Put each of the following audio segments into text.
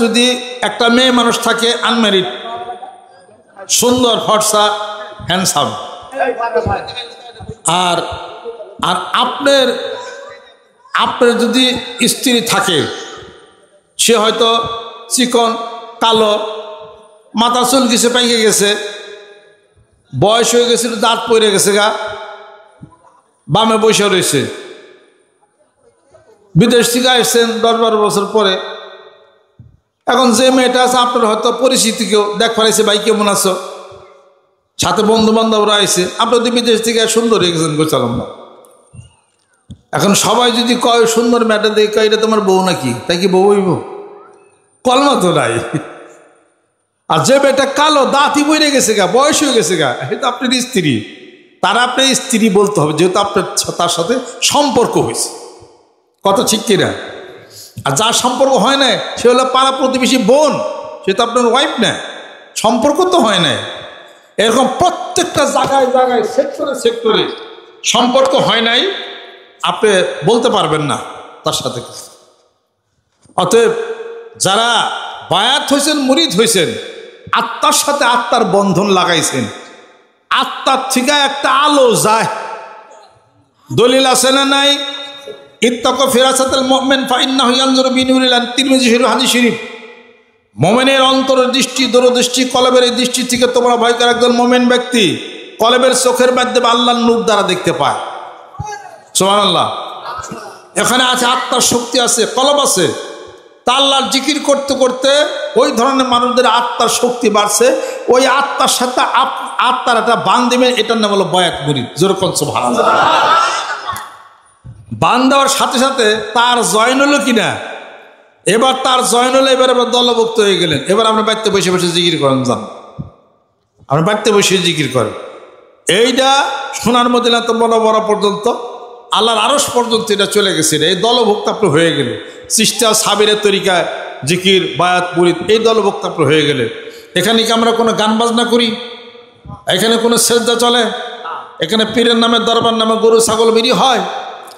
যদি একটা মেয়ে মানুষ থাকে আনম্যারিড, সুন্দর ফর্সা হ্যান্ডসাম, আর আর আপনার যদি স্ত্রী থাকে, সে হয়তো চিকন, কালো, মাথা চুল কিছু পাইকে গেছে, বয়স হয়ে গেছিল, দাঁত পড়ে গেছে গা, বামে বসে রয়েছে, বিদেশ থেকে আসছেন 10-12 বছর পরে। এখন যে মেয়েটা আছে আপনার হয়তো পরিচিতি, কেউ দেখ ফেলাইছে, ভাই কেমন আছো, সাথে বন্ধু বান্ধবরা আইছে, আপনি যদি বিদেশ থেকে সুন্দর হয়ে গেছেন, গোচালাম না। এখন সবাই যদি কয় সুন্দর মেয়েটা দেখে কয় এটা তোমার বউ নাকি, তাই কি বউ হইব? কলমা তো নাই। আর যে মেয়েটা কালো, দাঁতই বইরে গেছে গা, বয়স হয়ে গেছে গা, এটা আপনার স্ত্রী, তারা আপনার স্ত্রী বলতে হবে, যেহেতু আপনার তার সাথে সম্পর্ক হয়েছে। কথা ঠিক কিনা? আর যার সম্পর্ক হয় না, সে হলো পাড়া প্রতিবেশী বোন, সে তো আপনার ওয়াইফ না, সম্পর্ক তো হয় না। এরকম প্রত্যেকটা জায়গায় জায়গায়, সেক্টরে সেক্টরে সম্পর্ক হয় নাই, আপনি বলতে পারবেন না তার সাথে। অতএব যারা বায়াত হয়েছেন, মুরিদ হয়েছেন, আত্মার সাথে আত্মার বন্ধন লাগাইছেন, আত্মার থেকে একটা আলো যায়। দলিল আছে না নাই? ইত্তাকু ফিরাসাতাল মুমিন ফাইন্নাহু ইয়ানজুরু বিনুরিল তিরমিজি শরীফ হাদিস শরীফ। মুমিনের অন্তরের দৃষ্টি, দূরদৃষ্টি, কলবের এই দৃষ্টি থেকে তোমরা ভয় করে, একজন মুমিন ব্যক্তি কলবের চোখের মাধ্যমে আল্লাহর নূর দ্বারা দেখতে পায়। সুবহানাল্লাহ। এখানে আছে আত্মার শক্তি আছে, কলব আছে। তা আল্লাহর জিকির করতে করতে ওই ধরনের মানুষদের আত্মার শক্তি বাড়ছে, ওই আত্মার সাথে আত্মার একটা বান দিবেন, এটার নাম হলো বায়াত মুরিদ। যেরকম সুবহানাল্লাহ। বান দেওয়ার সাথে সাথে তার জয়েন হলো কিনা, এবার তার জয়েন হলো, এবার দলভুক্ত হয়ে গেলেন। এবার আমরা বাড়িতে বসে বসে জিকির করেন, যান আমরা বাড়িতে বসে জিকির করেন। এইটা সোনার মদিনা তো বড় পর্যন্ত, আল্লাহর আরশ পর্যন্ত এটা চলে গেছে। এই দলভুক্ত আপনি হয়ে গেলেন। চিশতিয়া সাবিরের তরিকায় জিকির, বায়াত, মুরিদ, এই দলভুক্ত আপনি হয়ে গেলেন। এখানে কি আমরা কোনো গান বাজনা করি? এখানে কোনো সেজদা চলে? এখানে পীরের নামে, দরবার নামে গরু ছাগল বেরি হয়?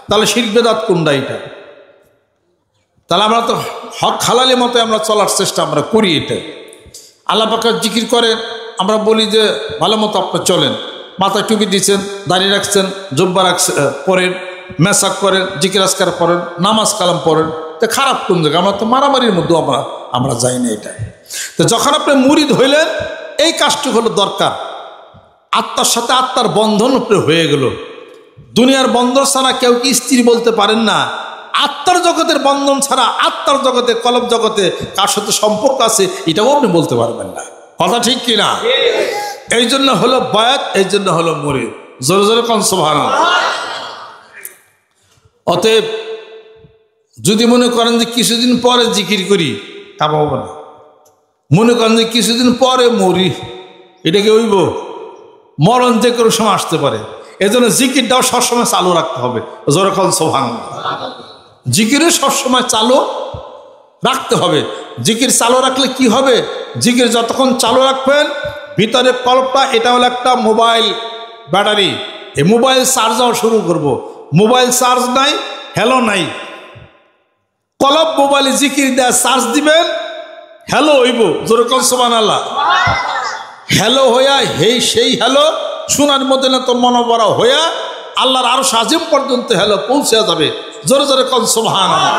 তাহলে শিরক বিদআত কোনটা? এটা তাহলে আমরা তো হক হালালি মতো আমরা চলার চেষ্টা আমরা করি। এটা আল্লাহ পাকের জিকির করে আমরা বলি যে ভালো মতো আপনি চলেন, মাথায় টুপি দিচ্ছেন, দাড়ি রাখছেন, জুব্বা রাখছেন, পরেন, মেসাক করেন, জিকির আজকার পড়েন, নামাজ কালাম পড়েন, তো খারাপ কোন জায়গা? আমরা তো মারামারির মধ্যে আমরা যাই না। এটা তো যখন আপনি মুরিদ হইলেন, এই কাজটি হলো দরকার। আত্মার সাথে আত্মার বন্ধন উপরে হয়ে গেল। দুনিয়ার বন্ধন ছাড়া কেউ কি স্ত্রী বলতে পারেন না। আত্মার জগতের বন্ধন ছাড়া, আত্মার জগতে, কলব জগতে কার সাথে সম্পর্ক আছে, এটাও আপনি বলতে পারবেন না। কথা ঠিক কিনা? এই জন্য হলো বায়াত, এই জন্য হলো মুরিদ। জোরে জোরে কোন সুবহানাল্লাহ। অতএব যদি মনে করেন যে কিছুদিন পরে জিকির করি, তা পাবো না। মনে করেন যে কিছুদিন পরে মরি, এটাকে হইব? মরণ যে কোনো সময় আসতে পারে। এজন্য জিকিরটাও সবসময় চালু রাখতে হবে। জোরে কোন সুবহানাল্লাহ। জিকিরও সবসময় চালু রাখতে হবে। জিকির চালু রাখলে কি হবে? জিকির যতক্ষণ চালু রাখবেন, ভিতরে কলবটা, এটা হলো একটা মোবাইল ব্যাটারি, এই মোবাইল চার্জ হওয়া শুরু করব। মোবাইল চার্জ নাই, হ্যালো নাই। কলব মোবাইলে জিকির দেয়া চার্জ দিবেন, হ্যালো হইব। জোরে কোন সুবহানাল্লাহ। হ্যালো হইয়া সেই হ্যালো সোনার মদিনা তো মনোবরা হইয়া আল্লাহর আরশ আজিম পর্যন্ত হ্যালো পৌঁছে যাবে। জোরে জোরে কোন সুবহানাল্লাহ।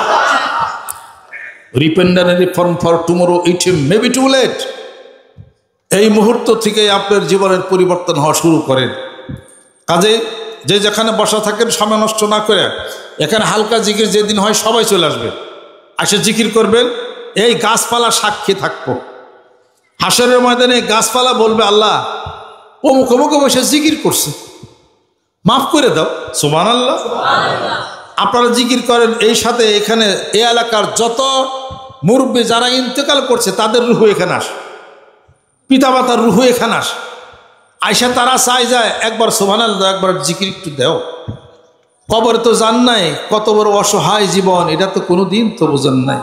Repent and reform for tomorrow, it may be too late. এই মুহূর্ত থেকে আপনার জীবনের পরিবর্তন হওয়া শুরু করেন। কাজে যে যেখানে বসা থাকেন, সময় নষ্ট না করে এখানে হালকা জিকির যেদিন হয় সবাই চলে আসবে, এসে জিকির করবেন। এই গাছপালা সাক্ষী থাকবো। হাসরের ময়দানে গাছপালা বলবে, আল্লাহ ও মুখে মুখে বসে জিকির করছে, মাফ করে দাও। সুবহানাল্লাহ। আপনারা জিকির করেন, এই সাথে এখানে এই এলাকার যত মুরব্বী যারা ইন্তেকাল করছে তাদের রুহু এখানে আসে, পিতা মাতার রুহু এখানে আসে। আয়সা তারা চাই যায় একবার সুবহানাল্লাহ, একবার জিকির একটু দেও। কবরে তো জান নাই কত বড় অসহায় জীবন, এটা তো কোনো দিন তো বোঝেন নাই।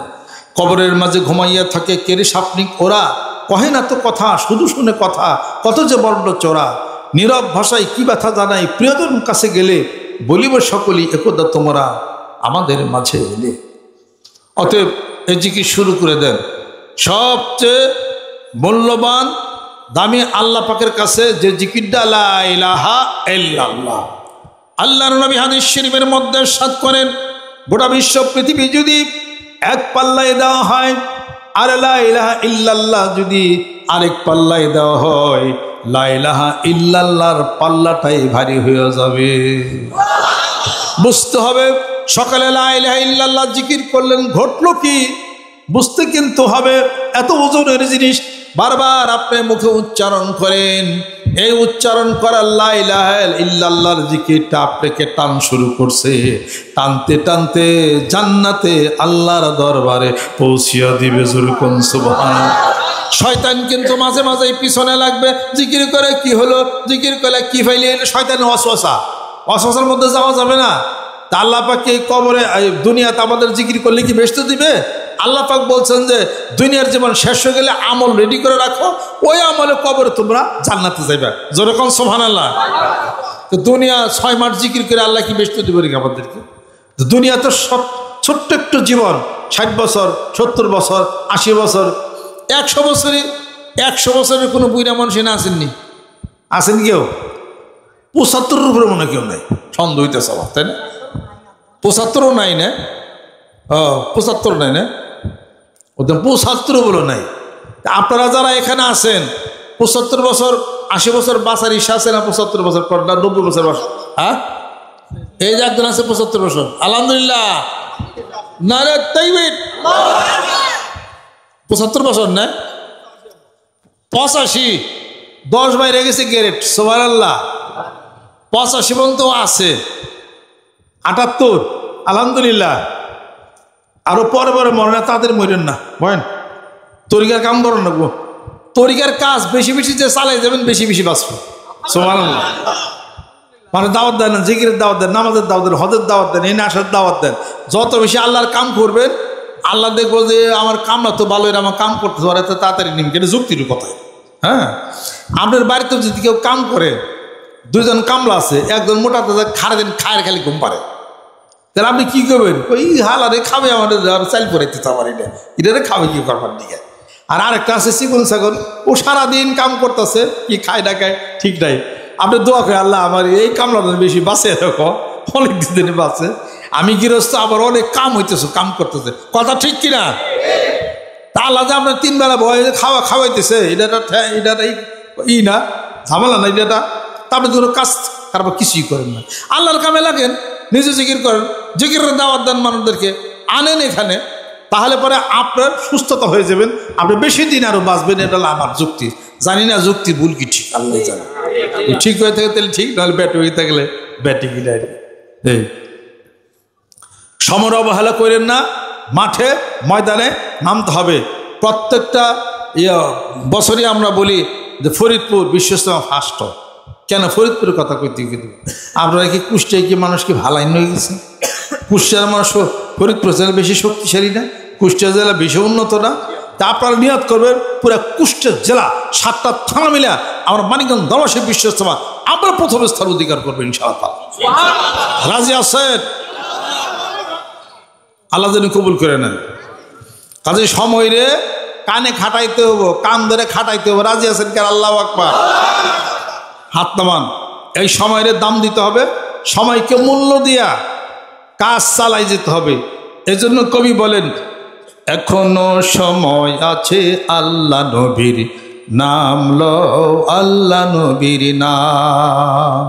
কবরের মাঝে ঘুমাইয়া থাকে কেরে সাপনিক ওরা, কহে না তো কথা, শুধু শুনে কথা, কত যে বর্ণ চোরা। নীরব ভাষায় কি ব্যথা জানাই, প্রিয়জন কাছে গেলে বলিব সকলেই একদা তোমরা আমাদের মাঝে এলে। অতএব এই জিকির শুরু করে দেন। সবচেয়ে মূল্যবান দামি আল্লাহ পাকের কাছে যে জিকিরটা লা ইলাহা ইল্লাল্লাহ। আল্লাহর নবী হাদিস শরীফের মধ্যে ইরশাদ করেন, গোটা বিশ্ব পৃথিবী যদি এক পাল্লায় দেওয়া হয় আর লা ইলাহা ইল্লাল্লাহ যদি আরেক পাল্লায় দেওয়া হয়, লা ইলাহা ইল্লাল্লাহর পাল্লাটাই ভারী হয়ে যাবে। বুঝতে হবে সকালে লা ইলাহা ইল্লাল্লাহ জিকির করলেন, ঘটলো কি বুঝতে কিন্তু হবে। এত ওজনের জিনিস বারবার আপনি মুখে উচ্চারণ করেন, এই উচ্চারণ করার লা ইলাহা ইল্লাল্লাহর জিকিরটা আপনাকে টান শুরু করছে, টানতে টানতে জান্নাতে আল্লাহর দরবারে পৌঁছিয়ে দিবে। জুরকুন সুবহানাল্লাহ। শয়তান কিন্তু মাঝে মাঝেই পিছনে লাগবে, জিকির করে কি হলো, জিকির করে কি ফাইলি, শয়তানের ওয়াসওয়াসা, ওয়াসওয়াসার মধ্যে যাওয়া যাবে না। তা আল্লাহ পাক এই কবরে দুনিয়াতে আমাদের জিকির করলে কি বেহেশত দিবে? আল্লাহ পাক বলছেন যে দুনিয়ার জীবন শেষ হয়ে গেলে আমল রেডি করে রাখো, ওই আমলে কবরে তোমরা জান্নাতে যাইবে। যেরকম সুবহানাল্লাহ। তো দুনিয়া 6 মাস জিকির করে আল্লাহ কি বেহেশত দিবে নাকি আমাদেরকে? দুনিয়া তো সব ছোট্ট একটু জীবন, 60 বছর 70 বছর 80 বছর 100 বছরই, 100 বছরের কোনো বুড়া মানুষ এনে আসেননি? আসেন কেউ? 75 উপরে মনে কেউ নাই, সন্দেহ হইতেছে আমার, তাই না? 75ও নাই না? 75 নাই না? ওদের 75 বলো নাই। আপনারা যারা এখানে আছেন 75 বছর 80 বছর বাঁচার ইচ্ছা আছে না? 75 বছর পর না 90 বছর বাস? হ্যাঁ, এই যে একজন আছে 75 বছর, আলহামদুলিল্লাহ। নারে তাকবীর। 75 বছর না, 85, 10 বাইরে গেছে গ্রেড। সুবহানাল্লাহ। 85 পর্যন্ত আছে, 78, আলহামদুলিল্লাহ। আরো পরে পরে মরে না, তাদের মরেন না, বলেন তরিকার কাম করেন না, তরিকার কাজ বেশি বেশি যে চালাই যাবেন বেশি বেশি বাঁচবে। সুবহানাল্লাহ। মানে দাওয়াত দেন, জিকিরের দাওয়াত দেন, নামাজের দাওয়াত দেন, হজের দাওয়াত দেন, এই আসার দাওয়াত দেন। যত বেশি আল্লাহর কাম করবেন, আল্লাহ দেখবো যে আমার কামটা তো ভালো, আমার কাম করতে পারে, তো তাড়াতাড়ি নিম। এটা যুক্তির কথায়। হ্যাঁ, আপনার বাড়িতে যদি কেউ কাম করে, 2 জন কামলা আছে, একজন মোটা তাদের খাড়া দিন খায়ের খালি ঘুম পারে, তাহলে আপনি কি করবেন? ওই হালারে খাবে, আমাদের চাল পড়াইতে আমার এটা খাবে কি করবার দিকে। আর আরেকটা আছে চিকন ছাগল, ও সারাদিন কাম করতেছে, কি খায় না খায় ঠিক নাই। আপনি দোয়া করে, আল্লাহ আমার এই কামলা বেশি বাঁচে, এরকম অনেক দিন বাঁচে, আমি গৃহস্থ, আবার অনেক কাম হইতেছে, কাম করতেছে, কথা ঠিক কিনা? তা আল্লাহ যে আপনার 3 বেলা বয় খাওয়াইতেছে, এটা ই না ঝামেলা না এটা। তা আপনি ধরো কাজ তারপর কিছুই করেন না, আল্লাহর কামে লাগেন, নিজে জিকির করেন, জিকিরের দাওয়াত দেন মানুষদেরকে, আনেন এখানে, তাহলে পরে আপনার সুস্থতা হয়ে যাবেন, আপনি বেশি দিন আরো বাঁচবেন। এটা আমার যুক্তি, জানি না যুক্তি ভুল কি ঠিক, আল্লাহ জানে। ঠিক হয়ে থাকে তাহলে ঠিক, নাহলে ব্যাট হয়ে থাকলে ব্যাটিং। এই সমর অবহেলা করেন না, মাঠে ময়দানে নামতে হবে। প্রত্যেকটা বছরই আমরা বলি যে ফরিদপুর বিশ্বস্তমা ফার্স্ট। কেন ফরিদপুরের কথা কইতে কিন্তু আপনারা কি কুষ্টিয়ায় কি মানুষ কি ভালাই হয়ে গেছে? কুষ্টিয়ার মানুষ ফরিদপুর জেলা বেশি শক্তিশালী না? কুষ্টিয়া জেলা বেশি উন্নত না? তা আপনারা নিয়ত করবেন পুরো কুষ্টিয়া জেলা 7টা থানা মিলে আমরা মানিকগঞ্জ দলসের বিশ্বস্তমা আমরা প্রথম স্থান অধিকার করবো ইনশাআল্লাহ। রাজি আছেন? আল্লাহ যেন কবুল করে নেন। কাজে সময় রে কানে খাটাইতে হবো, কান ধরে খাটাইতে হবো। রাজি আছেন কার? আল্লাহু আকবার। হাত নামান। এই সময়ের দাম দিতে হবে, সময়কে মূল্য দিয়া কাজ চালাই যেতে হবে। এজন্য কবি বলেন, এখনো সময় আছে আল্লাহ নবীর নাম লও, আল্লাহ নবীর নাম।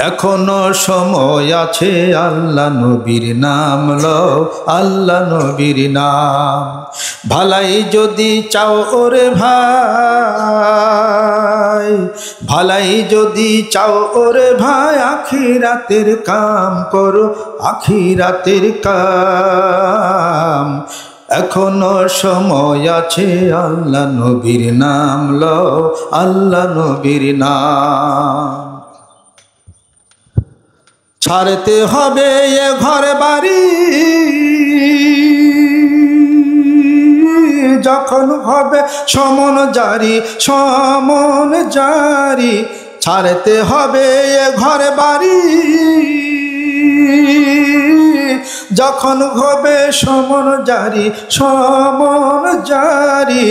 এখনো সময় আছে আল্লাহ নবীর নাম লও, আল্লাহ নবীর নাম। ভালাই যদি চাও ওরে ভাই, ভালাই যদি চাও ওরে ভাই, আখিরাতের কাম করো, আখিরাতের কাম। এখনো সময় আছে আল্লাহ নবীর নাম লও, আল্লাহ নবীর নাম। ছাড়তে হবে এ ঘর বাড়ি, যখন হবে সমন জারি, সমন জারি। ছাড়তে হবে এ ঘর বাড়ি, যখন হবে সমন জারি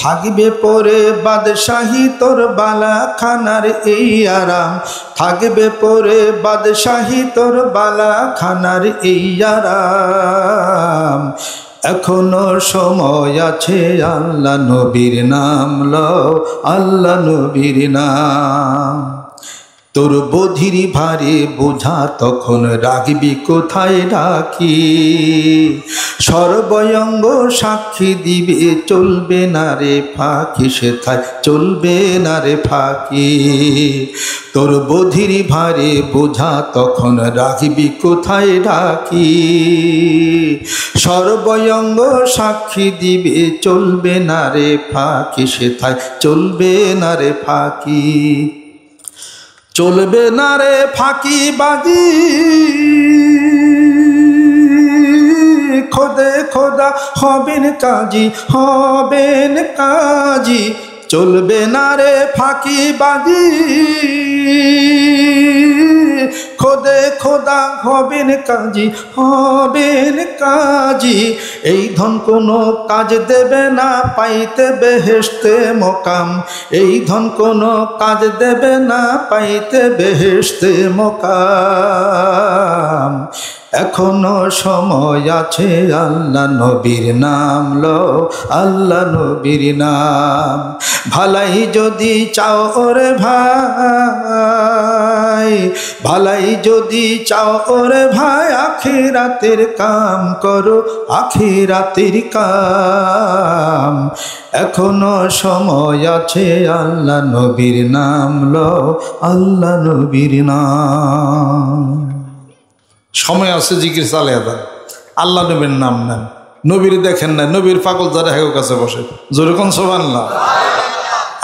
থাকবে পরে বাদশাহী তোর বালা খানার এই আরাম, থাকবে পরে বাদশাহী তোর বালা খানার এই আরাম। এখনো সময় আছে, আল্লাহ নবীর নাম লও, আল্লাহ নবীর নাম। তোর বধির ভারে বোঝা তখন রাখবি কোথায় রাখি, সর্বঙ্গ সাক্ষী দিবে চলবে না রে ফাঁকি, সেথায় চলবে না রে ফাঁকি। তোর বধির ভারে বোঝা তখন রাখবি কোথায় রাখি, সর্বঙ্গ সাক্ষী দিবে চলবে না রে ফাঁকি, সেথায় চলবে না রে ফাঁকি। চলবে না রে ফাঁকি বাজি খোদে খোদা হবেন কাজী, হবেন কাজী। চলবে না রে ফাঁকি বাজি খোদে খোদা হবেন কাজী, হবেন কাজী। এই ধন কোনো কাজ দেবে না, পাইতে বেহেশতে মোকাম। এই ধন কোনো কাজ দেবে না, পাইতে বেহেশতে মোকাম। এখনো সময় আছে, আল্লাহ নবীর নাম লও, আল্লাহ নবীর নাম। ভালাই যদি চাও ওরে ভাই, ভালাই যদি চাও ওরে ভাই, আখিরাতের কাম করো, আখিরাতের কাম। এখনো সময় আছে, আল্লাহ নবীর নাম লও, আল্লাহ নবীর নাম। সময় আছে, জিকির চালিয়ে দেন, আল্লাহ নবীর নাম নেন। নবীর দেখেন না, নবীর পাগল যারা হেগো কাছে বসে, যেরকম সুবহানাল্লাহ।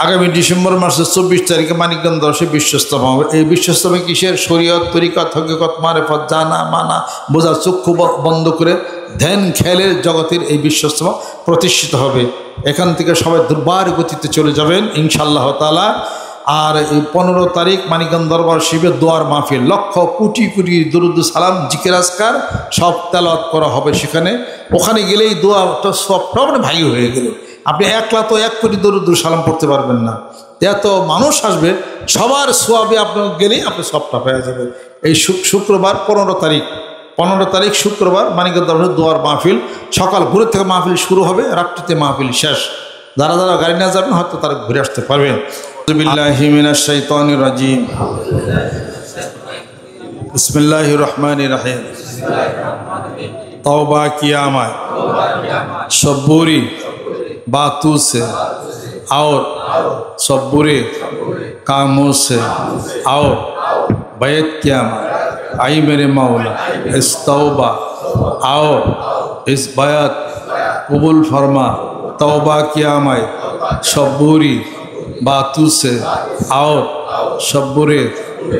আগামী ডিসেম্বর মাসের 24 তারিখে মানিকগঞ্জ দর্শে বিশ্বস্তমা হবে। এই বিশ্বস্তমে কিসের? শরীয়ত, তরিকত, হকিকত, মারেফত, জানা মানা বোঝার চক্ষু বন্ধ করে ধ্যান খেয়ালের জগতের এই বিশ্বস্তমা প্রতিষ্ঠিত হবে। এখান থেকে সবাই দুর্বার গতিতে চলে যাবেন ইনশাআল্লাহ তাআলা। আর এই 15 তারিখ মানিকগঞ্জ দরবার শিবের দোয়ার মাহফিল, লক্ষ কোটি কোটি দুরুদ সালাম জিকির আজকার সব তেলাওয়াত করা হবে সেখানে। ওখানে গেলেই দোয়াটা সবটা মানে ভাই হয়ে গেল। আপনি একলা তো 1 কোটি দরুদ সালাম পড়তে পারবেন না, এত মানুষ আসবে, সবার সোয়াবে আপনার গেলেই আপনি সবটা পেয়ে যাবেন। এই শুক্রবার 15 তারিখ শুক্রবার মানিকগঞ্জ দরবার দোয়ার মাহফিল, সকাল ভোরের থেকে মাহফিল শুরু হবে, রাত্রিতে মাহফিল শেষ। যারা যারা গাড়ি না যাবেন হয়তো তারা ঘুরে আসতে পারবেন। বিল্লাহি মিনাশ শাইতানির রাজিম। বিসমিল্লাহির রহমানির রহিম। तौबा किया मैं सब बुरी बातों से और सब बुरे कामों से और बैत किया मैं। आई मेरे मौला इस तौबा और इस बैत कबूल फरमा। तौबा किया मैं सब बुरी बातों से और सब बुरे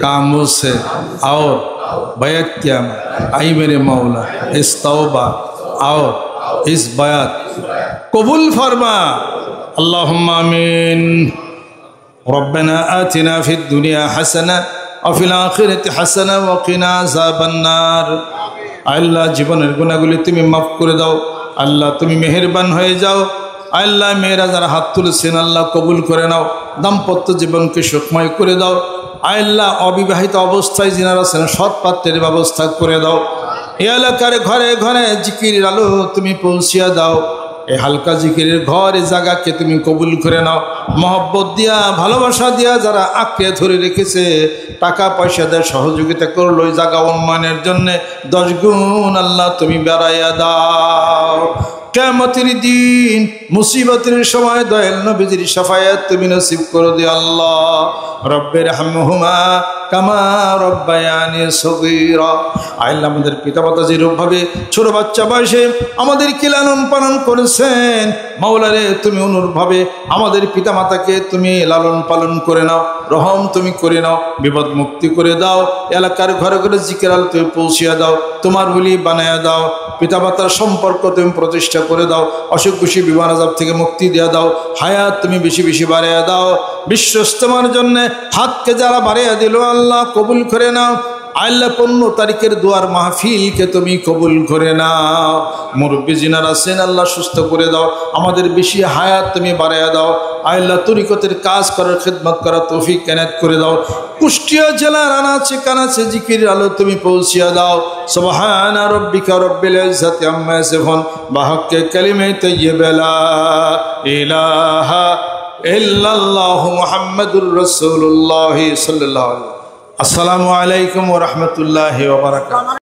कामों से और बैत किया मैं। आई मेरे मौला इस तौबा और इस बैत कबूल फरमा। अल्लाहुम्मा आमीन। रब्बना आतिना फिद दुनिया हसना और फिल आखिरति हसना व किना अज़ाबन्नार। अल्लाह जीवनेर गुनाहगुली तुमी माफ करे दाओ। अल्लाह तुमी मेहरबान हये जाओ। अल्लाह मेरा যারা হাত তুলেছেন আল্লাহ কবুল করে নাও। দাম্পত্য জীবনকে সুখময় করে দাও। আল্লাহ অবিবাহিত অবস্থায় যিনারা আছেন সৎ পাত্রের ব্যবস্থা করে দাও। এই এলাকার ঘরে ঘরে জিকিরের আলো তুমি পৌঁছিয়া দাও। এই হালকা জিকিরের ঘর এই জায়গাকে তুমি কবুল করে নাও। মহব্বত দিয়া ভালোবাসা দিয়া যারা আঁকড়ে ধরে রেখেছে, টাকা পয়সা দিয়ে সহযোগিতা করলো ওই জায়গা উন্নয়নের জন্য 10 গুণ আল্লাহ তুমি বাড়াইয়া দাও। কিয়ামতের দিন মুসিবতের সময় দয়াল নবীজির শাফায়াত তুমি নসিব করে দিও আল্লাহ। রব্বির হামহুমা কামা রব্বায়ানি সগীরা। আল্লাহ আমাদের পিতামাতা যেরূপভাবে ছোট বাচ্চা বয়সে আমাদেরকে লালন পালন করেছেন, মাওলারে তুমি অনুরূপভাবে আমাদের পিতামাতাকে তুমি লালন পালন করে নাও, রহম তুমি করে নাও, বিপদ মুক্তি করে দাও। এলাকার ঘরে ঘরে জিকির আলো তুমি পৌঁছিয়া দাও, তোমার বলি বানায়া দাও। পিতামাতার সম্পর্ক তুমি প্রতিষ্ঠা করে দাও। অসুখ খুশি বিমান আযাব থেকে মুক্তি দিয়ে দাও। হায়াত তুমি বেশি বেশি বাড়াইয়া দাও। বিশ্ব ইস্তেমার জন্য হাতকে যারা বাড়াইয়া দিল আল্লাহ কবুল করে নাও। আল্লাহ 15 তারিখের দোয়ার মাহফিলকে তুমি কবুল করে নাও। মুরব্বী জিনার আছেন আল্লাহ সুস্থ করে দাও, আমাদের বেশি হায়াত তুমি বাড়াইয়া দাও। আল্লাহ তরিকতের কাজ করার খিদমত করার তৌফিক এনায়েত করে দাও। কুষ্টিয়া জেলার আনাচে কানাচে জিকির আলো তুমি পৌঁছিয়া দাও। সুবহানা রাব্বিকা রব্বিল ইজ্জাতি আম্মা ইয়াসিফুন ওয়া হাক্কি কালিমে তাইয়্যিবা লা ইলাহা ইল্লাল্লাহু মুহাম্মাদুর রাসূলুল্লাহ সাল্লাল্লাহু আলাইহি ওয়া সাল্লাম। আসসালামু আলাইকুম ওয়া রাহমাতুল্লাহি ওয়া বারাকাতুহু।